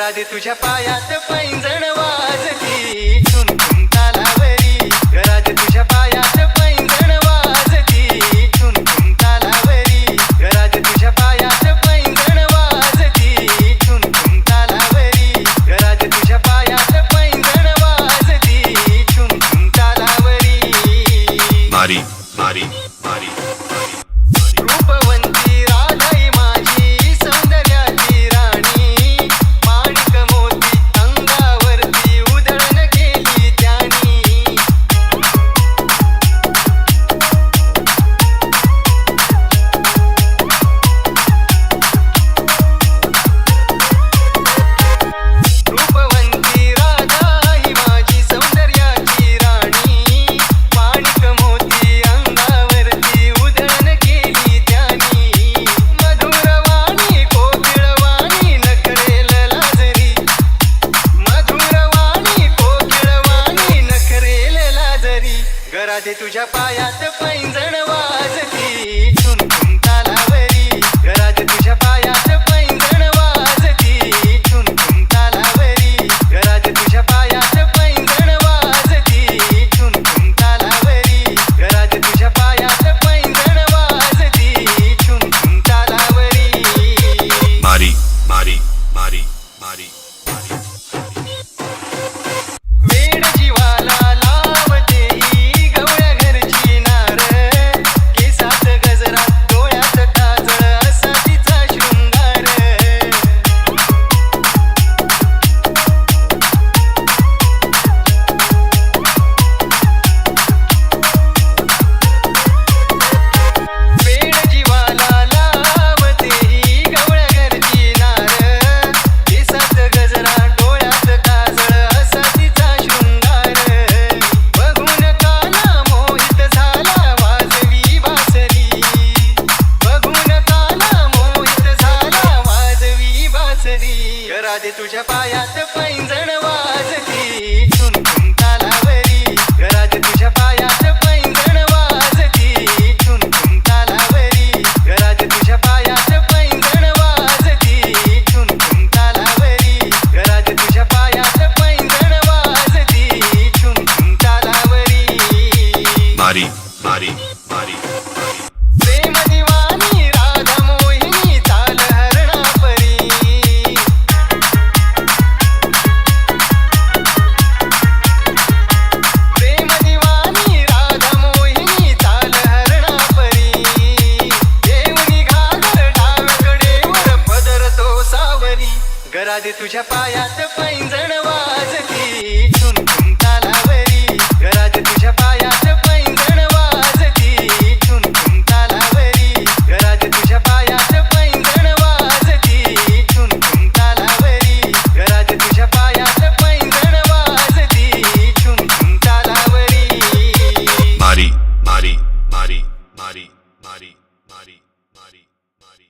घरात तुझ्या पायात पैंजण वाजती ठुन ठुन तालावरी घरात तुझ्या पायात पैंजण वाजती ठुन ठुन तालावरी घरात तुझ्या पायात पैंजण वाजती ठुन ठुन तालावरी घरात तुझ्या पायात पैंजण वाजती ठुन ठुन तालावरी मारी मारी मारी रूपवंती राधाई माझी सौंदर्याची राणी माणिक मोती अंगावरती उधळण केली त्यानी रूपवंती राधाई माझी सौंदर्याची राणी माणिक मोती अंगावरती उधळण केली त्यानी मधुरवाणी कोकिळवाणी नखरेल लाजरी मधुरवाणी कोकिळवाणी नखरेल लाजरी घरात तुझ्या पायात पैंजण वाजती ठुन ठुन तालावरी घरात तुझ्या पायात पैंजण वाजती ठुन ठुन तालावरी घरात तुझ्या पायात पैंजण वाजती ठुन ठुन तालावरी घरात तुझ्या पायात पैंजण वाजती ठुन ठुन तालावरी मारी मारी मारी मारी वेड जीवाला लावते ही गवळ्या घरची नार केसात गजरा डोळ्यात काजळ असा तिचा शृंगार वेड जीवाला लावते ही गवळ्या घरची नार केसात गजरा डोळ्यात काजळ असा तिचा शृंगार बघून काना मोहित झाला वाजवी बासरी बघून काना मोहित झाला वाजवी बासरी घरात तुझ्या पायात पैंजण वाजती ठुन ठुन तालावरी घरात तुझ्या पायात पैंजण वाजती ठुन ठुन तालावरी घरात तुझ्या पायात पैंजण वाजती ठुन ठुन तालावरी घरात तुझ्या पायात पैंजण वाजती ठुन ठुन तालावरी मारी मारी मारी प्रेम दिवानी राधा मोहिनी चाल हरणा परी प्रेम दिवानी राधा मोहिनी चाल हरणा परी देवनी घागर डावीकडे वर पदर तो सावरी घरात तुझ्या पायात पैंजण वाजती ठुन ठुन तालावरी घरात तुझ्या पायात पैंजण वाजती ठुन ठुन तालावरी घरात तुझ्या पायात पैंजण वाजती ठुन ठुन तालावरी घरात तुझ्या पायात पैंजण वाजती ठुन ठुन तालावरी मारी मारी मारी मारी मारी मारी मारी